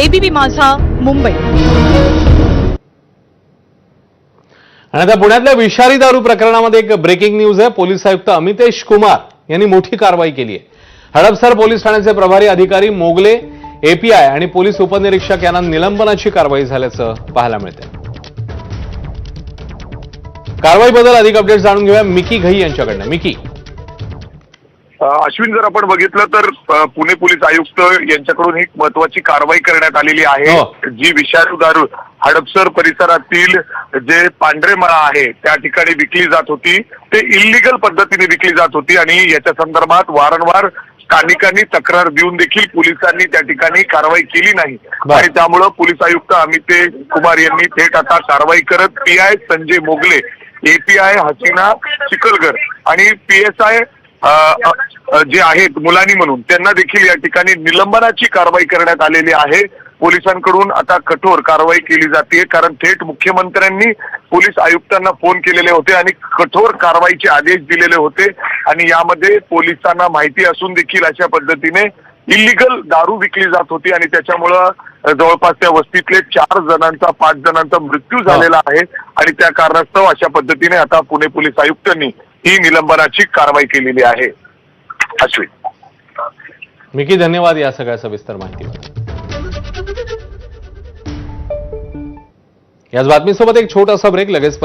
ABP माझा, मुंबई. आणि आता पुण्यातल्या विषारी दारू प्रकरणामध्ये एक ब्रेकिंग न्यूज आहे. पोलीस आयुक्त अमितेश कुमार यांनी मोठी कारवाई केली आहे. हडपसर पोलीस ठाण्याचे प्रभारी अधिकारी मोगले, एपीआय आणि पोलीस उपनिरीक्षक यांना निलंबनाची कारवाई झाल्याचं पाहायला मिळते. कारवाईबद्दल अधिक अपडेट जाणून घेऊया मिकी घई यांच्याकडनं. मिकी. अश्विन, जर आपण बघितलं तर पुणे पोलीस आयुक्त यांच्याकडून एक महत्वाची कारवाई करण्यात आलेली आहे. जी विषारी दारू हडपसर परिसरातील जे पांढरे मळा आहे त्या ठिकाणी विकली जात होती, ते इल्लीगल पद्धतीने विकली जात होती आणि याच्या संदर्भात वारंवार स्थानिकांनी तक्रार देऊन देखील पोलिसांनी त्या ठिकाणी कारवाई केली नाही. आणि त्यामुळे पोलीस आयुक्त अमितेश कुमार यांनी थेट आता कारवाई करत पीआय संजय मोगले, एपीआय हसीना चिखलकर आणि पीएसआय जे आहेत मुलानी म्हणून त्यांना देखील या ठिकाणी निलंबनाची कारवाई करण्यात आलेली आहे. पोलिसांकडून आता कठोर कारवाई केली जाते, कारण थेट मुख्यमंत्र्यांनी पोलीस आयुक्तांना फोन केलेले होते आणि कठोर कारवाईचे आदेश दिलेले होते. आणि यामध्ये पोलिसांना माहिती असून देखील अशा पद्धतीने इल्लीगल दारू विकली जात होती आणि त्याच्यामुळं जवळपास त्या वस्तीतले 5 जणांचा मृत्यू झालेला आहे. आणि त्या कारणास्तव अशा पद्धतीने आता पुणे पोलीस आयुक्तांनी ही निलंबनाची कारवाई केलेली आहे. अश्विन. मिकी, धन्यवाद या सगळ्या सविस्तर माहितीबद्दल. याच बातमीसोबत एक छोटासा ब्रेक, लगेच